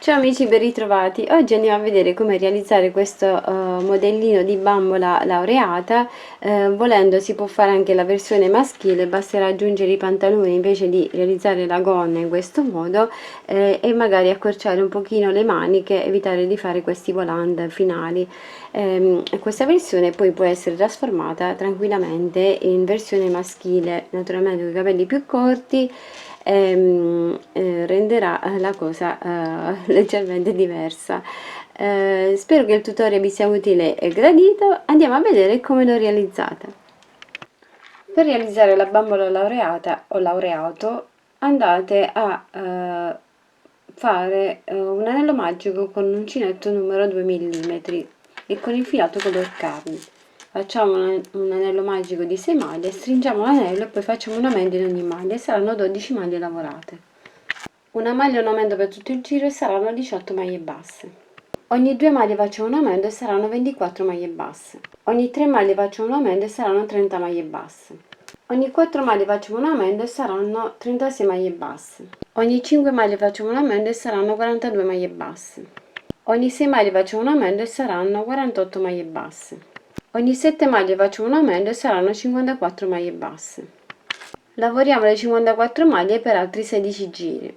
Ciao amici, ben ritrovati. Oggi andiamo a vedere come realizzare questo modellino di bambola laureata. Volendo si può fare anche la versione maschile, basterà aggiungere i pantaloni invece di realizzare la gonna in questo modo, e magari accorciare un pochino le maniche, evitare di fare questi volant finali. Questa versione poi può essere trasformata tranquillamente in versione maschile, naturalmente con i capelli più corti. Renderà la cosa leggermente diversa. Spero che il tutorial vi sia utile e gradito. Andiamo a vedere come l'ho realizzata. Per realizzare la bambola laureata o laureato andate a fare un anello magico con uncinetto numero 2 mm e con infilato color carne. Facciamo un anello magico di 6 maglie, stringiamo l'anello e poi facciamo un aumento in ogni maglia e saranno 12 maglie lavorate. Una maglia un aumento per tutto il giro e saranno 18 maglie basse. Ogni 2 maglie faccio un aumento e saranno 24 maglie basse. Ogni 3 maglie faccio un aumento e saranno 30 maglie basse. Ogni 4 maglie faccio un aumento e saranno 36 maglie basse. Ogni 5 maglie faccio un aumento e saranno 42 maglie basse. Ogni 6 maglie faccio un aumento e saranno 48 maglie basse. Ogni 7 maglie faccio un aumento e saranno 54 maglie basse. Lavoriamo le 54 maglie per altri 16 giri.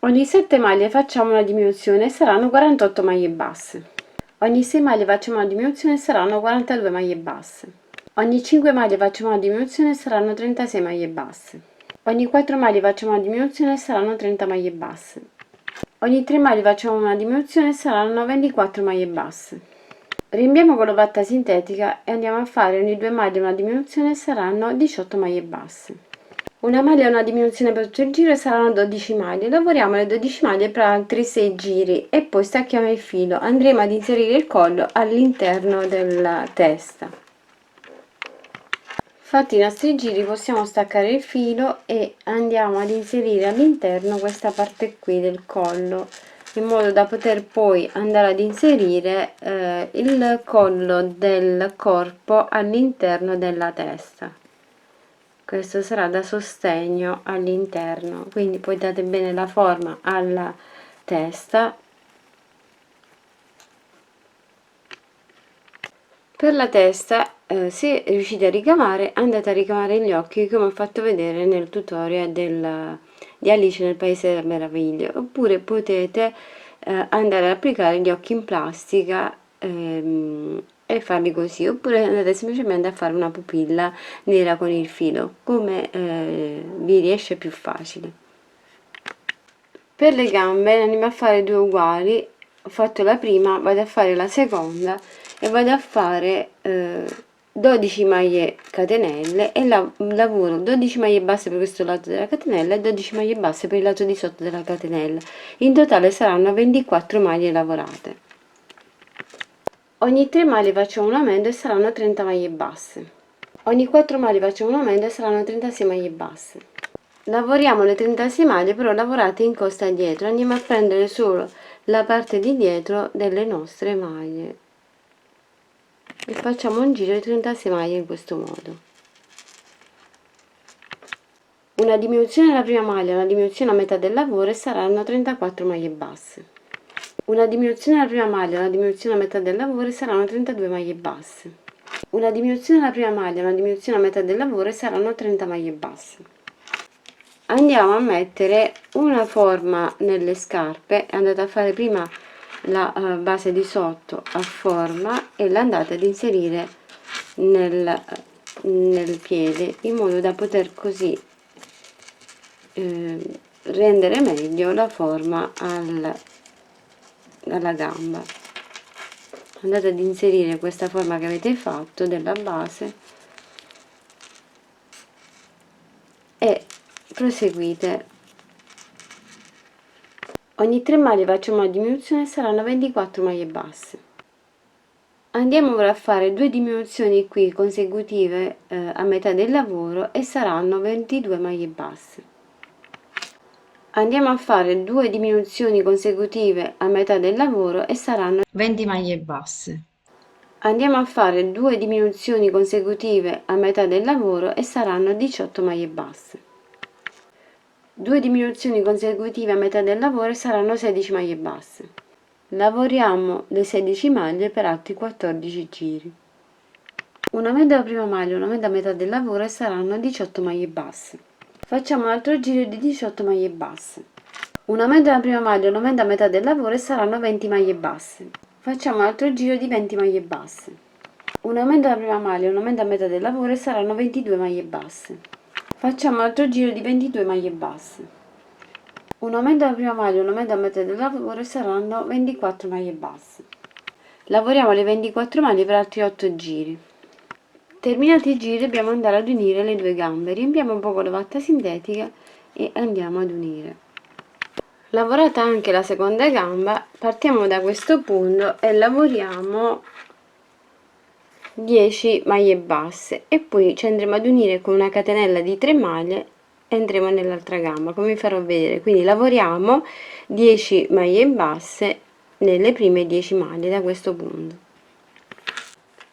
Ogni 7 maglie facciamo una diminuzione e saranno 48 maglie basse. Ogni 6 maglie facciamo una diminuzione e saranno 42 maglie basse. Ogni 5 maglie facciamo una diminuzione e saranno 36 maglie basse. Ogni 4 maglie facciamo una diminuzione e saranno 30 maglie basse. Ogni 3 maglie facciamo una diminuzione e saranno 24 maglie basse. Riempiamo con l'ovatta sintetica e andiamo a fare ogni 2 maglie una diminuzione e saranno 18 maglie basse. Una maglia è una diminuzione per tutto il giro e saranno 12 maglie. Lavoriamo le 12 maglie per altri 6 giri e poi stacchiamo il filo. Andremo ad inserire il collo all'interno della testa. Fatti i nostri giri possiamo staccare il filo e andiamo ad inserire all'interno questa parte qui del collo, in modo da poter poi andare ad inserire il collo del corpo all'interno della testa. Questo sarà da sostegno all'interno, quindi poi date bene la forma alla testa. Per la testa, se riuscite a ricamare, andate a ricamare gli occhi come ho fatto vedere nel tutorial di Alice nel Paese delle Meraviglie, oppure potete andare ad applicare gli occhi in plastica e farli così, oppure andate semplicemente a fare una pupilla nera con il filo, come vi riesce più facile. Per le gambe andiamo a fare due uguali. Ho fatto la prima, vado a fare la seconda e vado a fare 12 maglie catenelle e lavoro 12 maglie basse per questo lato della catenella e 12 maglie basse per il lato di sotto della catenella. In totale saranno 24 maglie lavorate. Ogni 3 maglie faccio un aumento e saranno 30 maglie basse. Ogni 4 maglie faccio un aumento e saranno 36 maglie basse. Lavoriamo le 36 maglie, però lavorate in costa dietro. Andiamo a prendere solo la parte di dietro delle nostre maglie e facciamo un giro di 36 maglie in questo modo. Una diminuzione alla prima maglia, una diminuzione a metà del lavoro e saranno 34 maglie basse. Una diminuzione alla prima maglia, una diminuzione a metà del lavoro e saranno 32 maglie basse. Una diminuzione alla prima maglia, una diminuzione a metà del lavoro e saranno 30 maglie basse. Andiamo a mettere una forma nelle scarpe, andate a fare prima la base di sotto a forma e la andate ad inserire nel piede, in modo da poter così rendere meglio la forma alla gamba. Andate ad inserire questa forma che avete fatto della base e proseguite. Ogni 3 maglie facciamo una diminuzione e saranno 24 maglie basse. Andiamo ora a fare due diminuzioni qui consecutive a metà del lavoro e saranno 22 maglie basse. Andiamo a fare due diminuzioni consecutive a metà del lavoro e saranno 20 maglie basse. Andiamo a fare due diminuzioni consecutive a metà del lavoro e saranno 18 maglie basse. 2 diminuzioni consecutive a metà del lavoro e saranno 16 maglie basse. Lavoriamo le 16 maglie per altri 14 giri. Un aumento alla prima maglia, un aumento a metà del lavoro e saranno 18 maglie basse. Facciamo un altro giro di 18 maglie basse. Un aumento alla prima maglia, un aumento a metà del lavoro e saranno 20 maglie basse. Facciamo un altro giro di 20 maglie basse. Un aumento alla prima maglia, un aumento a metà del lavoro e saranno 22 maglie basse. Facciamo un altro giro di 22 maglie basse. Un aumento alla prima maglia, un aumento a metà del lavoro e saranno 24 maglie basse. Lavoriamo le 24 maglie per altri 8 giri. Terminati i giri dobbiamo andare ad unire le due gambe, riempiamo un po' con la vatta sintetica e andiamo ad unire. Lavorata anche la seconda gamba, partiamo da questo punto e lavoriamo 10 maglie basse e poi ci andremo ad unire con una catenella di 3 maglie e andremo nell'altra gamba, come vi farò vedere. Quindi lavoriamo 10 maglie basse nelle prime 10 maglie da questo punto.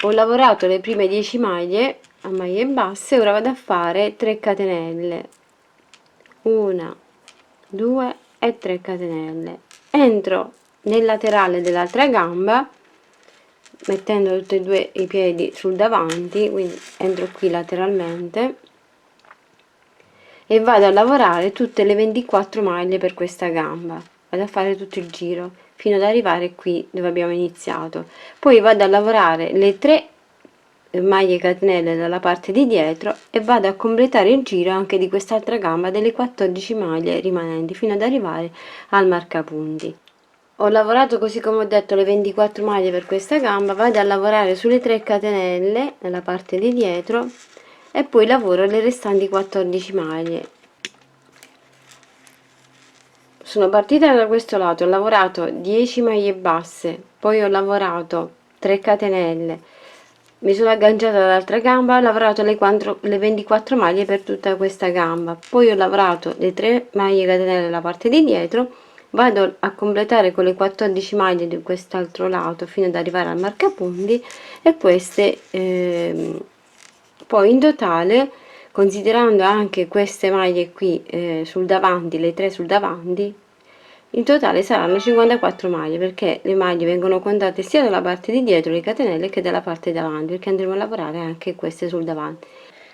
Ho lavorato le prime 10 maglie a maglie basse, ora vado a fare 3 catenelle, 1, 2 e 3 catenelle. Entro nel laterale dell'altra gamba mettendo tutti e due i piedi sul davanti, quindi entro qui lateralmente e vado a lavorare tutte le 24 maglie per questa gamba, vado a fare tutto il giro fino ad arrivare qui dove abbiamo iniziato. Poi vado a lavorare le 3 maglie catenelle dalla parte di dietro e vado a completare il giro anche di quest'altra gamba delle 14 maglie rimanenti fino ad arrivare al marcapunti. Ho lavorato così come ho detto le 24 maglie per questa gamba, vado a lavorare sulle 3 catenelle nella parte di dietro e poi lavoro le restanti 14 maglie. Sono partita da questo lato, ho lavorato 10 maglie basse, poi ho lavorato 3 catenelle, mi sono agganciata dall'altra gamba, ho lavorato le 24 maglie per tutta questa gamba, poi ho lavorato le 3 maglie catenelle nella parte di dietro, vado a completare con le 14 maglie di quest'altro lato fino ad arrivare al marcapunti e queste poi in totale, considerando anche queste maglie qui sul davanti, le 3 sul davanti, in totale saranno 54 maglie, perché le maglie vengono contate sia dalla parte di dietro le catenelle che dalla parte davanti, perché andremo a lavorare anche queste sul davanti.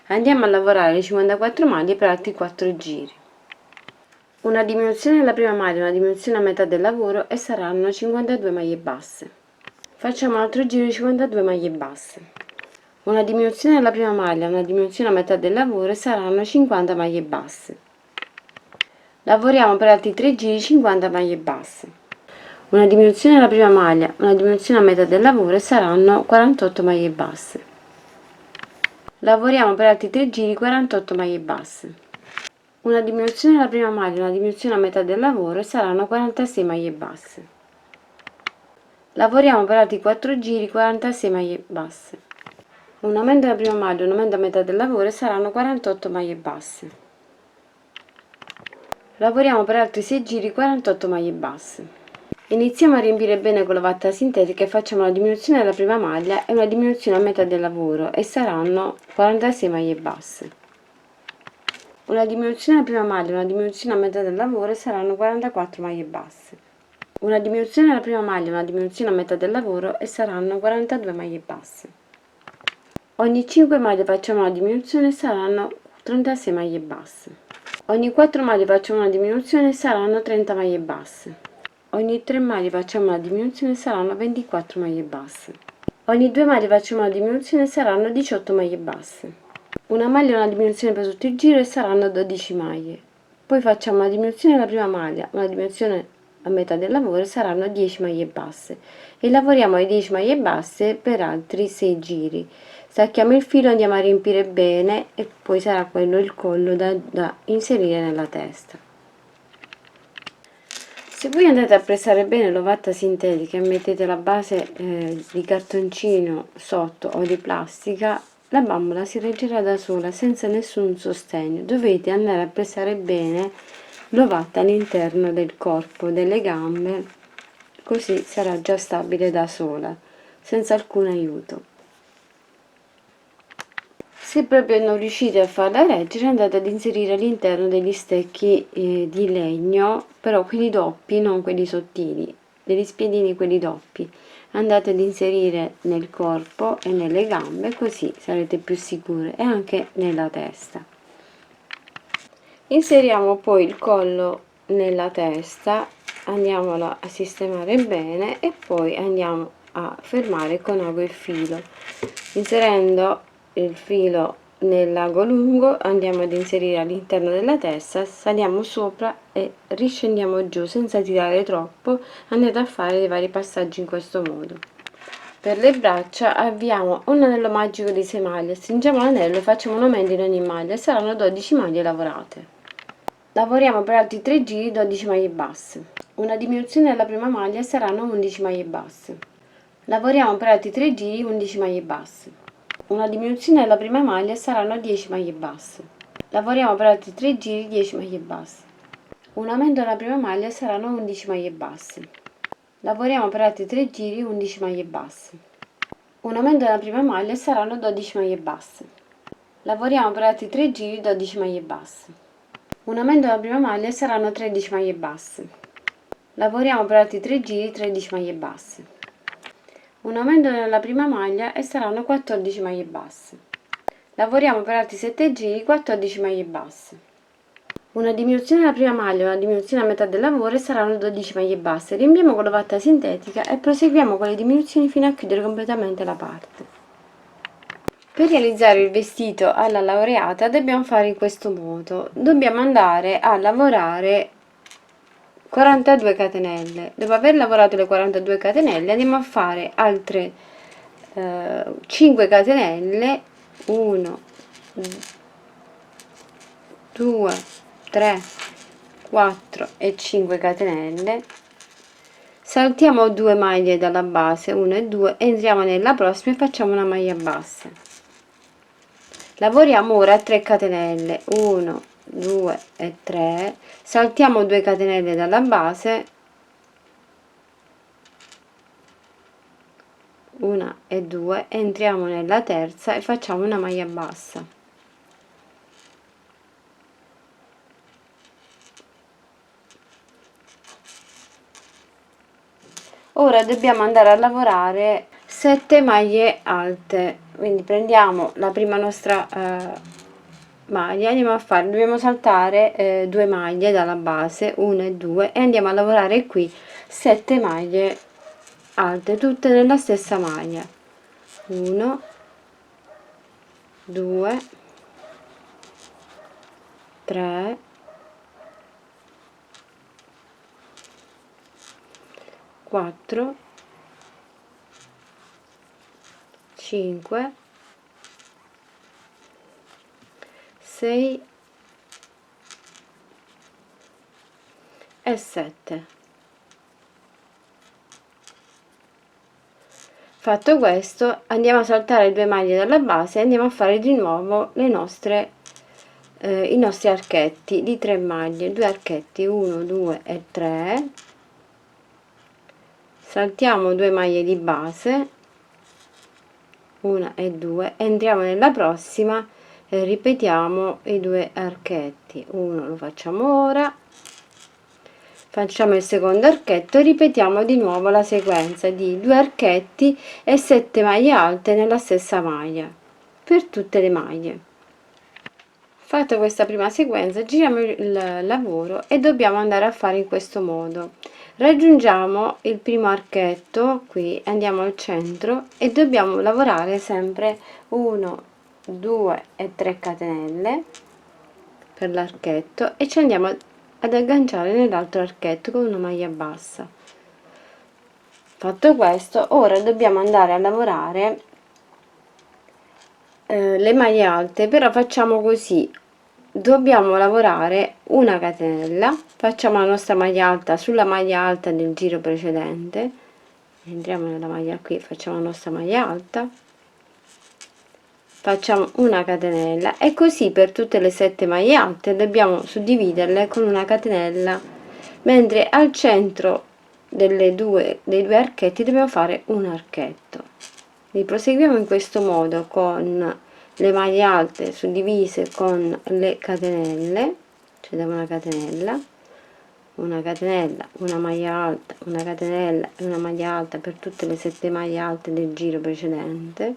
Andiamo a lavorare le 54 maglie per altri 4 giri. Una diminuzione alla prima maglia, una diminuzione a metà del lavoro e saranno 52 maglie basse. Facciamo un altro giro di 52 maglie basse. Una diminuzione alla prima maglia, una diminuzione a metà del lavoro e saranno 50 maglie basse. Lavoriamo per altri 3 giri 50 maglie basse. Una diminuzione alla prima maglia, una diminuzione a metà del lavoro e saranno 48 maglie basse. Lavoriamo per altri 3 giri 48 maglie basse. Una diminuzione alla prima maglia, una diminuzione a metà del lavoro e saranno 46 maglie basse. Lavoriamo per altri 4 giri 46 maglie basse. Un aumento alla prima maglia, un aumento a metà del lavoro e saranno 48 maglie basse. Lavoriamo per altri 6 giri 48 maglie basse. Iniziamo a riempire bene con la vatta sintetica e facciamo una diminuzione alla prima maglia e una diminuzione a metà del lavoro e saranno 46 maglie basse. Una diminuzione alla prima maglia, una diminuzione a metà del lavoro e saranno 44 maglie basse. Una diminuzione alla prima maglia, una diminuzione a metà del lavoro e saranno 42 maglie basse. Ogni 5 maglie facciamo una diminuzione e saranno 36 maglie basse. Ogni 4 maglie facciamo una diminuzione e saranno 30 maglie basse. Ogni 3 maglie facciamo una diminuzione e saranno 24 maglie basse. Ogni 2 maglie facciamo una diminuzione e saranno 18 maglie basse. Una maglia e una diminuzione per tutto il giro e saranno 12 maglie. Poi facciamo una diminuzione alla prima maglia, una diminuzione a metà del lavoro e saranno 10 maglie basse e lavoriamo le 10 maglie basse per altri 6 giri. Stacchiamo il filo, andiamo a riempire bene e poi sarà quello il collo da inserire nella testa. Se voi andate a pressare bene l'ovatta sintetica e mettete la base di cartoncino sotto o di plastica, la bambola si reggerà da sola senza nessun sostegno. Dovete andare a pressare bene l'ovatta all'interno del corpo, delle gambe, così sarà già stabile da sola, senza alcun aiuto. Se proprio non riuscite a farla reggere, andate ad inserire all'interno degli stecchi di legno, però quelli doppi, non quelli sottili, degli spiedini quelli doppi. Andate ad inserire nel corpo e nelle gambe, così sarete più sicure, e anche nella testa. Inseriamo poi il collo nella testa, andiamolo a sistemare bene e poi andiamo a fermare con ago il filo. Inserendo il filo nell'ago lungo andiamo ad inserire all'interno della testa, saliamo sopra e riscendiamo giù senza tirare troppo. Andate a fare dei vari passaggi in questo modo. Per le braccia avviamo un anello magico di 6 maglie, stringiamo l'anello e facciamo un aumento in ogni maglia, saranno 12 maglie lavorate. Lavoriamo per altri 3 giri 12 maglie basse. Una diminuzione della prima maglia saranno 11 maglie basse. Lavoriamo per altri 3 giri 11 maglie basse. Una diminuzione della prima maglia saranno 10 maglie basse. Lavoriamo per altri 3 giri 10 maglie basse. Un aumento della prima maglia saranno 11 maglie basse. Lavoriamo per altri 3 giri 11 maglie basse. Un aumento della prima maglia saranno 12 maglie basse. Lavoriamo per altri 3 giri 12 maglie basse. Un aumento della prima maglia saranno 13 maglie basse. Lavoriamo per altri 3 giri 13 maglie basse. Un aumento nella prima maglia e saranno 14 maglie basse. Lavoriamo per altri 7 giri 14 maglie basse. Una diminuzione della prima maglia e una diminuzione a metà del lavoro e saranno 12 maglie basse. Riempiamo con la vatta sintetica e proseguiamo con le diminuzioni fino a chiudere completamente la parte. Per realizzare il vestito alla laureata dobbiamo fare in questo modo. Dobbiamo andare a lavorare 42 catenelle. Dopo aver lavorato le 42 catenelle andiamo a fare altre 5 catenelle, 1, 2, 3, 4 e 5 catenelle. Saltiamo 2 maglie dalla base, 1 e 2, entriamo nella prossima e facciamo una maglia bassa. Lavoriamo ora 3 catenelle, 1, 2 e 3, saltiamo 2 catenelle dalla base, 1 e 2, entriamo nella terza e facciamo una maglia bassa. Ora dobbiamo andare a lavorare 7 maglie alte, quindi prendiamo la prima nostra maglia, dobbiamo saltare 2 maglie dalla base, 1 e 2, e andiamo a lavorare qui 7 maglie alte, tutte nella stessa maglia. 1, 2, 3, 4, 5, 6 e 7. Fatto questo andiamo a saltare 2 maglie dalla base e andiamo a fare di nuovo i nostri archetti di 3 maglie, 2 archetti, 1, 2 e 3. Saltiamo 2 maglie di base, 1 e 2, entriamo nella prossima e ripetiamo i 2 archetti. Uno lo facciamo ora, facciamo il secondo archetto e ripetiamo di nuovo la sequenza di 2 archetti e 7 maglie alte nella stessa maglia per tutte le maglie. Fatta questa prima sequenza, giriamo il lavoro e dobbiamo andare a fare in questo modo. Raggiungiamo il primo archetto, qui andiamo al centro e dobbiamo lavorare sempre 1, 2 e 3 catenelle per l'archetto e ci andiamo ad agganciare nell'altro archetto con una maglia bassa. Fatto questo, ora dobbiamo andare a lavorare le maglie alte, però facciamo così: dobbiamo lavorare una catenella, facciamo la nostra maglia alta sulla maglia alta del giro precedente, entriamo nella maglia qui, facciamo la nostra maglia alta, facciamo una catenella e così per tutte le 7 maglie alte dobbiamo suddividerle con una catenella, mentre al centro dei due archetti dobbiamo fare un archetto. Proseguiamo in questo modo con le maglie alte suddivise con le catenelle, cioè da una catenella, una maglia alta, una catenella e una maglia alta per tutte le 7 maglie alte del giro precedente.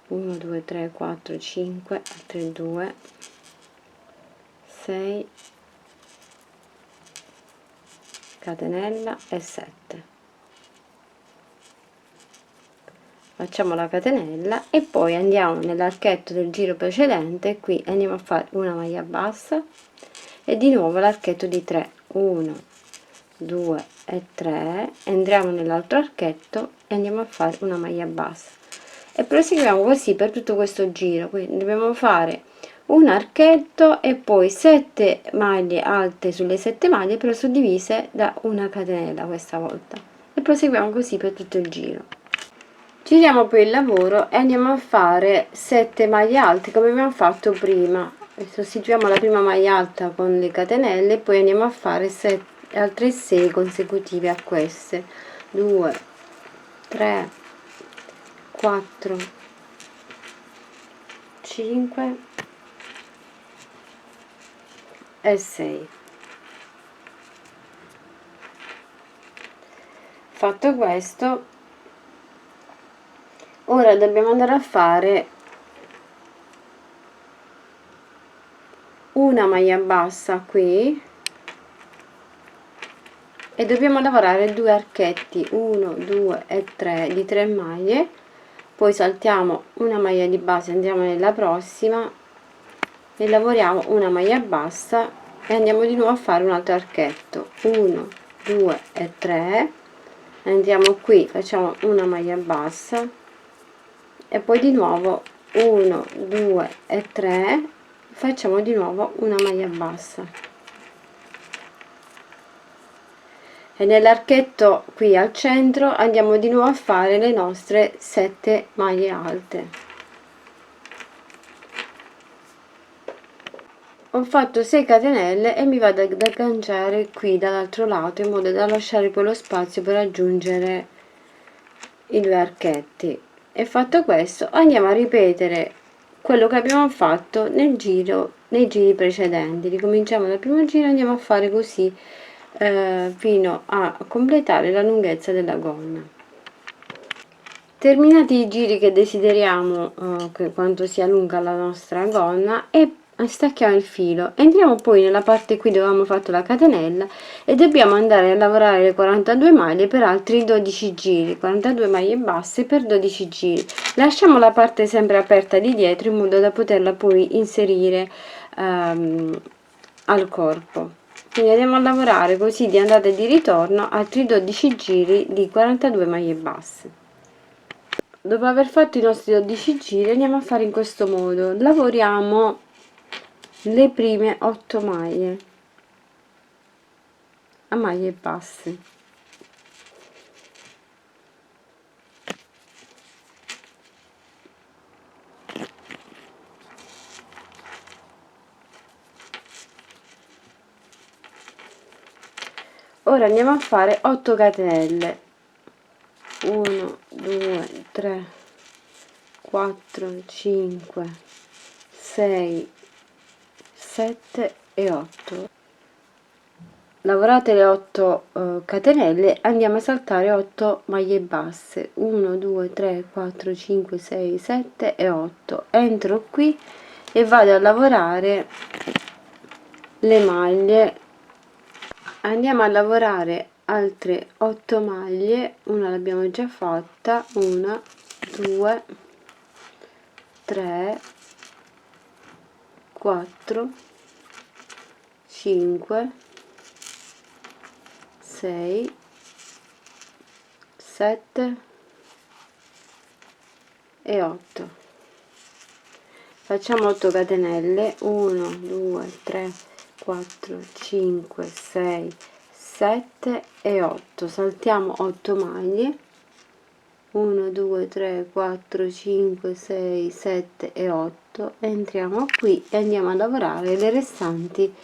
1 2 3 4 5, altre 2, 6, catenella e 7. Facciamo la catenella e poi andiamo nell'archetto del giro precedente, qui andiamo a fare una maglia bassa e di nuovo l'archetto di 3, 1 2 e 3, entriamo nell'altro archetto e andiamo a fare una maglia bassa e proseguiamo così per tutto questo giro. Quindi dobbiamo fare un archetto e poi 7 maglie alte sulle 7 maglie, però suddivise da una catenella questa volta, e proseguiamo così per tutto il giro. Giriamo poi il lavoro e andiamo a fare 7 maglie alte come abbiamo fatto prima. Sostituiamo la prima maglia alta con le catenelle e poi andiamo a fare altre 6 consecutive a queste. 2 3 4 5 e 6. Fatto questo, ora dobbiamo andare a fare una maglia bassa qui e dobbiamo lavorare 2 archetti, 1 2 e 3 di 3 maglie, poi saltiamo una maglia di base, andiamo nella prossima e lavoriamo una maglia bassa e andiamo di nuovo a fare un altro archetto, 1 2 e 3, andiamo qui, facciamo una maglia bassa e poi di nuovo 1 2 e 3, facciamo di nuovo una maglia bassa e nell'archetto qui al centro andiamo di nuovo a fare le nostre 7 maglie alte. Ho fatto 6 catenelle e mi vado ad agganciare qui dall'altro lato in modo da lasciare poi lo spazio per aggiungere i 2 archetti. E fatto questo andiamo a ripetere quello che abbiamo fatto nei giri precedenti. Ricominciamo dal primo giro e andiamo a fare così fino a completare la lunghezza della gonna. Terminati i giri che desideriamo quanto sia lunga la nostra gonna, e stacchiamo il filo, entriamo poi nella parte qui dove abbiamo fatto la catenella e dobbiamo andare a lavorare le 42 maglie per altri 12 giri, 42 maglie basse per 12 giri. Lasciamo la parte sempre aperta di dietro in modo da poterla poi inserire al corpo. Quindi andiamo a lavorare così di andata e di ritorno altri 12 giri di 42 maglie basse. Dopo aver fatto i nostri 12 giri andiamo a fare in questo modo: lavoriamo le prime 8 maglie a maglie basse, ora andiamo a fare 8 catenelle, 1 2 3 4 5 6 7 e 8. Lavorate le 8 catenelle, andiamo a saltare 8 maglie basse, 1 2 3 4 5 6 7 e 8. Entro qui e vado a lavorare le maglie. Andiamo a lavorare altre 8 maglie, una l'abbiamo già fatta, 1 2 3 4 5 6 7 e 8. Facciamo 8 catenelle, 1 2 3 4 5 6 7 e 8. Saltiamo 8 maglie, 1 2 3 4 5 6 7 e 8, entriamo qui e andiamo a lavorare le restanti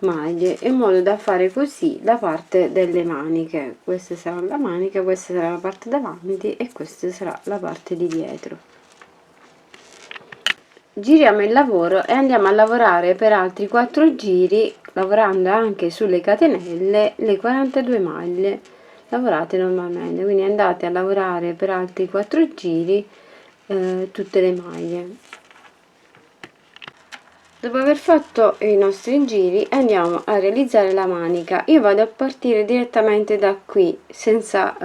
maglie, in modo da fare così la parte delle maniche. Questa sarà la manica, questa sarà la parte davanti e questa sarà la parte di dietro. Giriamo il lavoro e andiamo a lavorare per altri 4 giri, lavorando anche sulle catenelle, le 42 maglie lavorate normalmente. Quindi andate a lavorare per altri 4 giri tutte le maglie. Dopo aver fatto i nostri giri andiamo a realizzare la manica. Io vado a partire direttamente da qui, senza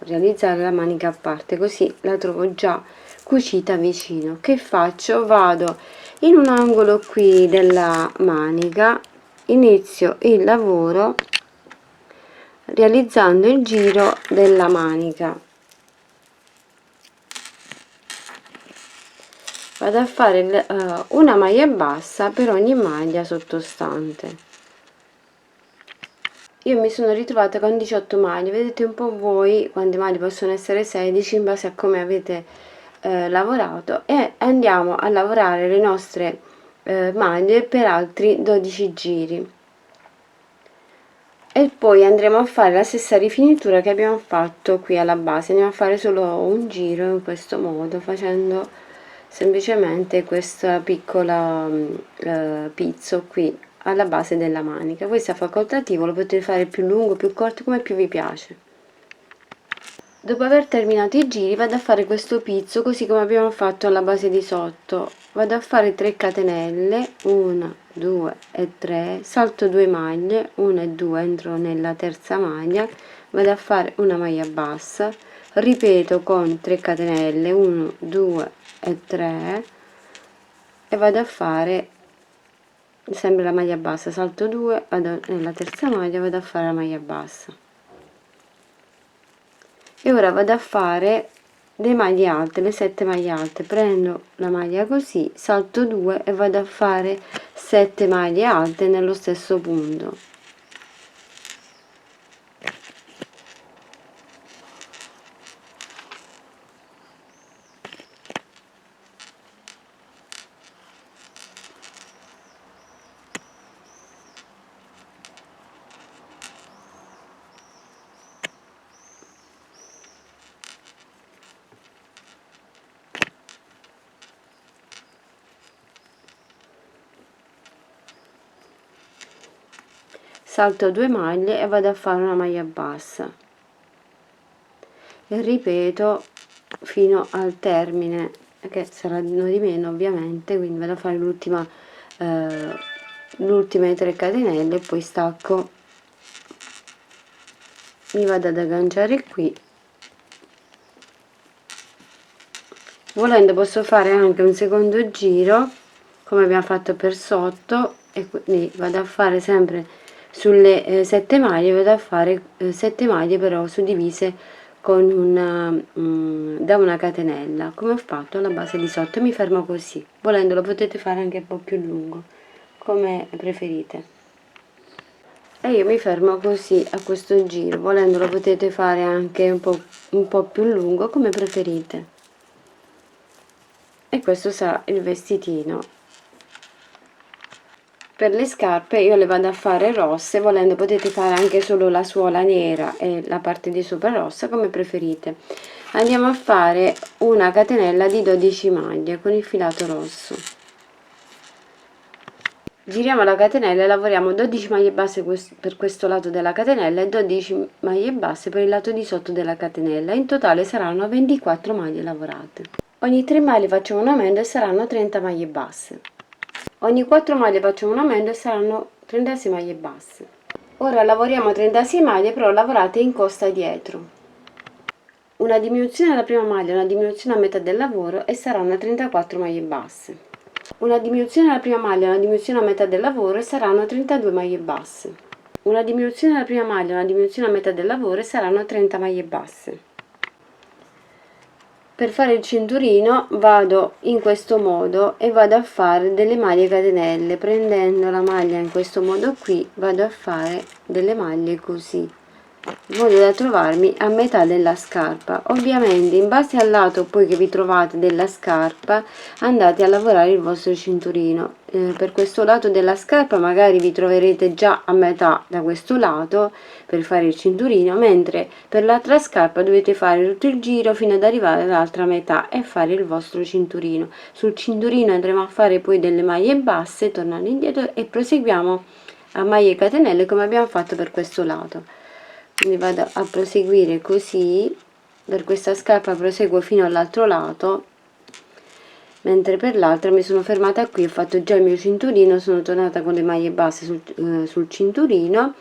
realizzare la manica a parte, così la trovo già cucita vicino. Che faccio? Vado in un angolo qui della manica, inizio il lavoro realizzando il giro della manica. Vado a fare una maglia bassa per ogni maglia sottostante. Io mi sono ritrovata con 18 maglie, vedete un po' voi quante maglie possono essere, 16 in base a come avete lavorato, e andiamo a lavorare le nostre maglie per altri 12 giri e poi andremo a fare la stessa rifinitura che abbiamo fatto qui alla base. Andiamo a fare solo un giro in questo modo, facendo semplicemente questa piccola pizzo qui alla base della manica. Questo è facoltativo, lo potete fare più lungo, più corto, come più vi piace. Dopo aver terminato i giri vado a fare questo pizzo così come abbiamo fatto alla base di sotto. Vado a fare 3 catenelle, 1 2 e 3, salto 2 maglie, 1 e 2, entro nella terza maglia, vado a fare una maglia bassa, ripeto con 3 catenelle, 1 2 e 3, e vado a fare sempre la maglia bassa, salto 2, vado nella terza maglia, vado a fare la maglia bassa. E ora vado a fare le maglie alte, le 7 maglie alte. Prendo la maglia così, salto 2 e vado a fare 7 maglie alte nello stesso punto. Salto 2 maglie e vado a fare una maglia bassa e ripeto fino al termine, che sarà uno di meno ovviamente, quindi vado a fare l'ultime 3 catenelle e poi stacco, mi vado ad agganciare qui. Volendo posso fare anche un secondo giro come abbiamo fatto per sotto, e quindi vado a fare sempre sulle 7 maglie, vado a fare 7 maglie però suddivise con da una catenella, come ho fatto alla base di sotto, e mi fermo così. Volendo lo potete fare anche un po' più lungo, come preferite. E io mi fermo così a questo giro, volendo lo potete fare anche un po' più lungo, come preferite. E questo sarà il vestitino. Per le scarpe io le vado a fare rosse, volendo potete fare anche solo la suola nera e la parte di sopra rossa, come preferite. Andiamo a fare una catenella di 12 maglie con il filato rosso. Giriamo la catenella e lavoriamo 12 maglie basse per questo lato della catenella e 12 maglie basse per il lato di sotto della catenella. In totale saranno 24 maglie lavorate. Ogni 3 maglie facciamo un aumento e saranno 30 maglie basse. Ogni 4 maglie facciamo un aumento e saranno 36 maglie basse. Ora lavoriamo 36 maglie però lavorate in costa dietro. Una diminuzione alla prima maglia, una diminuzione a metà del lavoro e saranno 34 maglie basse. Una diminuzione alla prima maglia, una diminuzione a metà del lavoro e saranno 32 maglie basse. Una diminuzione alla prima maglia, una diminuzione a metà del lavoro e saranno 30 maglie basse. Per fare il cinturino vado in questo modo e vado a fare delle maglie catenelle, prendendo la maglia in questo modo qui vado a fare delle maglie così, in modo da trovarmi a metà della scarpa. Ovviamente in base al lato poi che vi trovate della scarpa andate a lavorare il vostro cinturino. Per questo lato della scarpa magari vi troverete già a metà da questo lato per fare il cinturino, mentre per l'altra scarpa dovete fare tutto il giro fino ad arrivare all'altra metà e fare il vostro cinturino. Sul cinturino andremo a fare poi delle maglie basse tornando indietro e proseguiamo a maglie catenelle come abbiamo fatto per questo lato. Quindi vado a proseguire così, per questa scarpa proseguo fino all'altro lato, mentre per l'altra mi sono fermata qui, ho fatto già il mio cinturino, sono tornata con le maglie basse sul cinturino.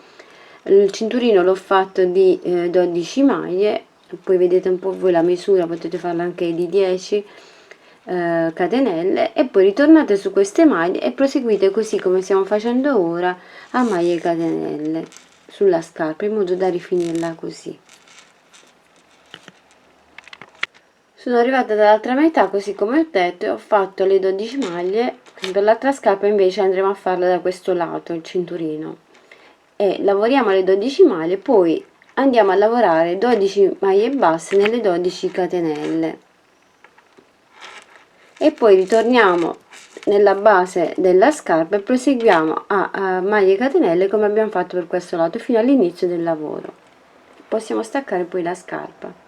Il cinturino l'ho fatto di 12 maglie, poi vedete un po' voi la misura, potete farla anche di 10 catenelle, e poi ritornate su queste maglie e proseguite così come stiamo facendo ora a maglie catenelle sulla scarpa, in modo da rifinirla così. Sono arrivata dall'altra metà, così come ho detto, e ho fatto le 12 maglie. Per l'altra scarpa invece andremo a farla da questo lato, il cinturino, e lavoriamo le 12 maglie, poi andiamo a lavorare 12 maglie basse nelle 12 catenelle e poi ritorniamo nella base della scarpa e proseguiamo a maglie catenelle come abbiamo fatto per questo lato fino all'inizio del lavoro. Possiamo staccare poi la scarpa.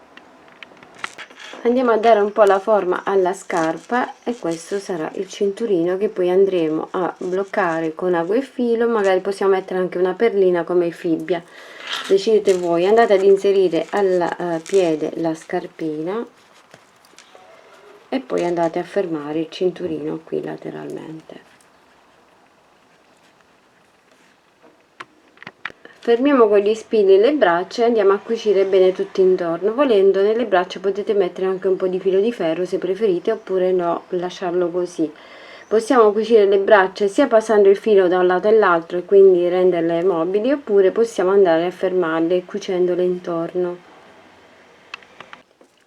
Andiamo a dare un po' la forma alla scarpa e questo sarà il cinturino che poi andremo a bloccare con ago e filo. Magari possiamo mettere anche una perlina come fibbia, decidete voi. Andate ad inserire al piede la scarpina e poi andate a fermare il cinturino qui lateralmente. Fermiamo con gli spilli le braccia e andiamo a cucire bene tutto intorno. Volendo nelle braccia potete mettere anche un po' di filo di ferro se preferite, oppure no, lasciarlo così. Possiamo cucire le braccia sia passando il filo da un lato all'altro e quindi renderle mobili, oppure possiamo andare a fermarle cucendole intorno.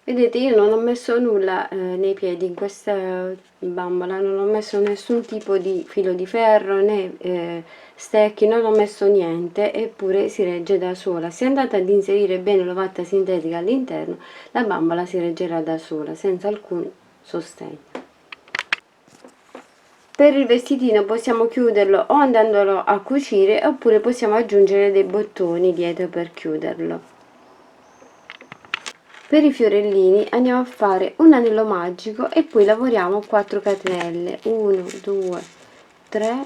Vedete, io non ho messo nulla nei piedi in questa bambola, non ho messo nessun tipo di filo di ferro né stecchi, non ho messo niente, eppure si regge da sola. Se andate ad inserire bene l'ovatta sintetica all'interno, la bambola si reggerà da sola senza alcun sostegno. Per il vestitino possiamo chiuderlo o andandolo a cucire, oppure possiamo aggiungere dei bottoni dietro per chiuderlo. Per i fiorellini andiamo a fare un anello magico e poi lavoriamo 4 catenelle, 1 2 3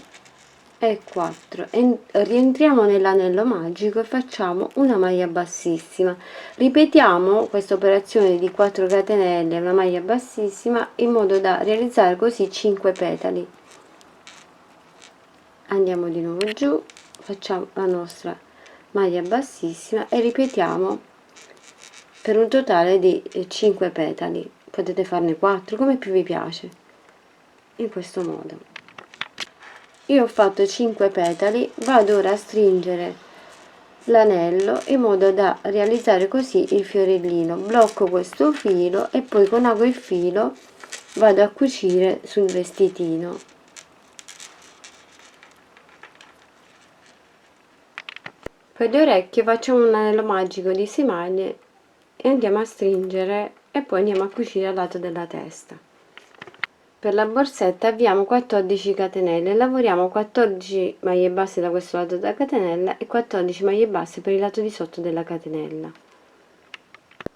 e 4, e rientriamo nell'anello magico e facciamo una maglia bassissima. Ripetiamo questa operazione di 4 catenelle e una maglia bassissima in modo da realizzare così 5 petali. Andiamo di nuovo giù, facciamo la nostra maglia bassissima e ripetiamo per un totale di 5 petali. Potete farne 4 come più vi piace, in questo modo. Io ho fatto 5 petali, vado ora a stringere l'anello in modo da realizzare così il fiorellino. Blocco questo filo e poi con ago e filo vado a cucire sul vestitino. Per le orecchie facciamo un anello magico di 6 maglie e andiamo a stringere e poi andiamo a cucire al lato della testa. Per la borsetta avviamo 14 catenelle e lavoriamo 14 maglie basse da questo lato della catenella e 14 maglie basse per il lato di sotto della catenella.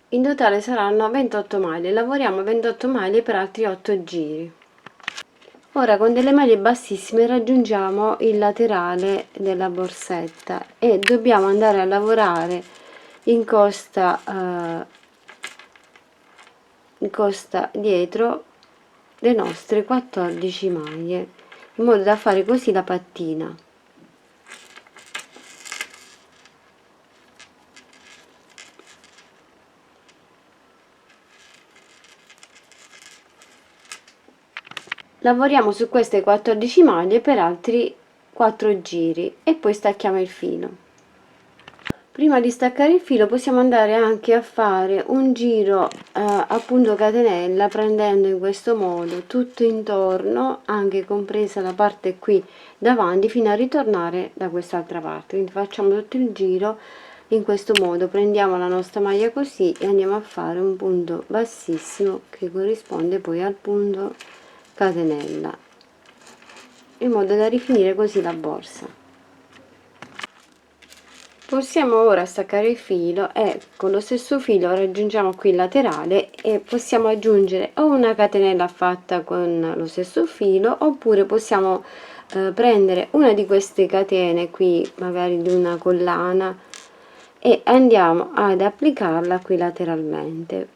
In totale saranno 28 maglie, lavoriamo 28 maglie per altri 8 giri. Ora con delle maglie bassissime raggiungiamo il laterale della borsetta e dobbiamo andare a lavorare in costa dietro le nostre 14 maglie, in modo da fare così la pattina. Lavoriamo su queste 14 maglie per altri 4 giri e poi stacchiamo il filo. Prima di staccare il filo possiamo andare anche a fare un giro a punto catenella, prendendo in questo modo tutto intorno, anche compresa la parte qui davanti, fino a ritornare da quest'altra parte. Quindi facciamo tutto il giro In questo modo prendiamo la nostra maglia così e andiamo a fare un punto bassissimo che corrisponde poi al punto catenella, in modo da rifinire così la borsa. Possiamo ora staccare il filo e con lo stesso filo raggiungiamo qui il laterale e possiamo aggiungere o una catenella fatta con lo stesso filo, oppure possiamo prendere una di queste catene qui, magari di una collana, e andiamo ad applicarla qui lateralmente,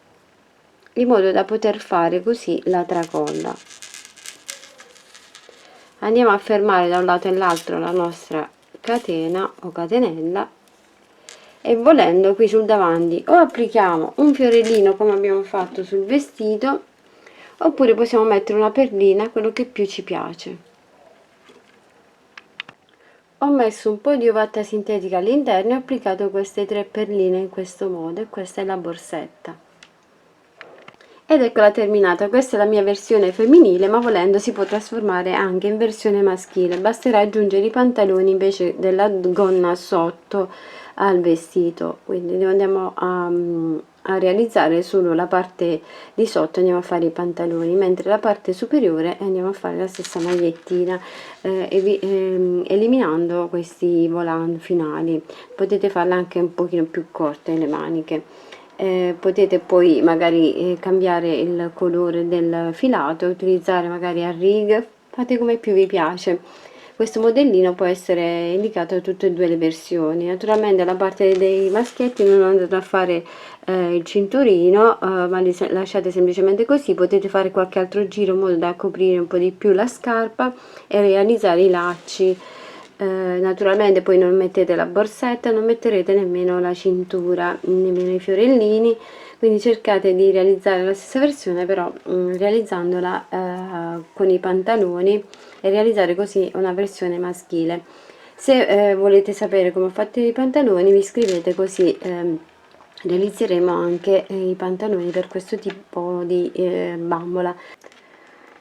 in modo da poter fare così la tracolla. Andiamo a fermare da un lato e l'altro la nostra catena o catenella e volendo qui sul davanti o applichiamo un fiorellino come abbiamo fatto sul vestito, oppure possiamo mettere una perlina, quello che più ci piace. Ho messo un po' di ovatta sintetica all'interno e ho applicato queste 3 perline in questo modo, e questa è la borsetta. Ed eccola terminata. Questa è la mia versione femminile, ma volendo si può trasformare anche in versione maschile. Basterà aggiungere i pantaloni invece della gonna sotto al vestito. Quindi andiamo a realizzare solo la parte di sotto, andiamo a fare i pantaloni, mentre la parte superiore andiamo a fare la stessa magliettina, eliminando questi volant finali. Potete farla anche un pochino più corte le maniche. Potete poi magari cambiare il colore del filato, utilizzare magari a righe, fate come più vi piace. Questo modellino può essere indicato da tutte e due le versioni. Naturalmente la parte dei maschietti non andate a fare il cinturino, ma li lasciate semplicemente così. Potete fare qualche altro giro in modo da coprire un po' di più la scarpa e realizzare i lacci. Naturalmente poi non mettete la borsetta, non metterete nemmeno la cintura, nemmeno i fiorellini, quindi cercate di realizzare la stessa versione, però realizzandola con i pantaloni, e realizzare così una versione maschile. Se volete sapere come ho fatto i pantaloni, mi scrivete, così realizzeremo anche i pantaloni per questo tipo di bambola.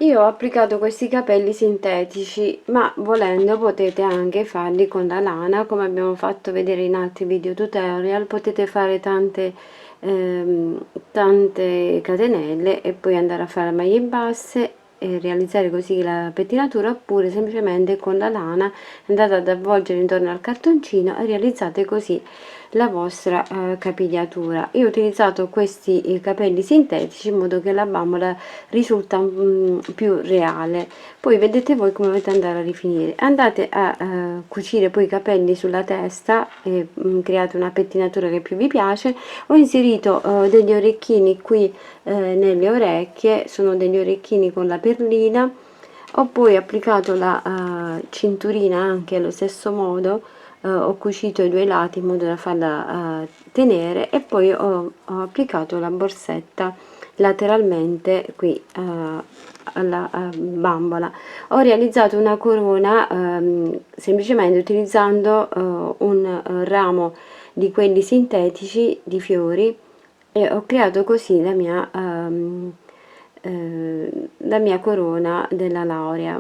Io ho applicato questi capelli sintetici, ma volendo potete anche farli con la lana, come abbiamo fatto vedere in altri video tutorial. Potete fare tante catenelle e poi andare a fare maglie basse e realizzare così la pettinatura, oppure semplicemente con la lana andate ad avvolgere intorno al cartoncino e realizzate così la vostra capigliatura. Io ho utilizzato questi capelli sintetici in modo che la bambola risulta più reale. Poi vedete voi come dovete andare a rifinire. Andate a cucire poi i capelli sulla testa e create una pettinatura che più vi piace. Ho inserito degli orecchini qui nelle orecchie, sono degli orecchini con la perlina. Ho poi applicato la cinturina anche allo stesso modo, ho cucito i due lati in modo da farla tenere, e poi ho applicato la borsetta lateralmente qui alla bambola. Ho realizzato una corona semplicemente utilizzando un ramo di quelli sintetici di fiori, e ho creato così la mia corona della laurea.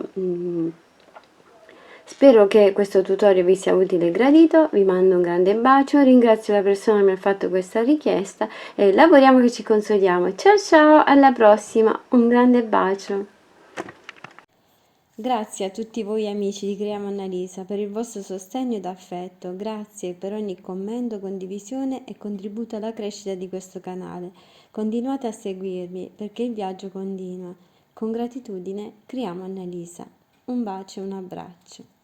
Spero che questo tutorial vi sia utile e gradito, vi mando un grande bacio, ringrazio la persona che mi ha fatto questa richiesta e lavoriamo che ci consoliamo. Ciao ciao, alla prossima, un grande bacio! Grazie a tutti voi amici di Creiamo Annalisa per il vostro sostegno ed affetto, grazie per ogni commento, condivisione e contributo alla crescita di questo canale. Continuate a seguirmi perché il viaggio continua. Con gratitudine, Creiamo Annalisa. Un bacio e un abbraccio.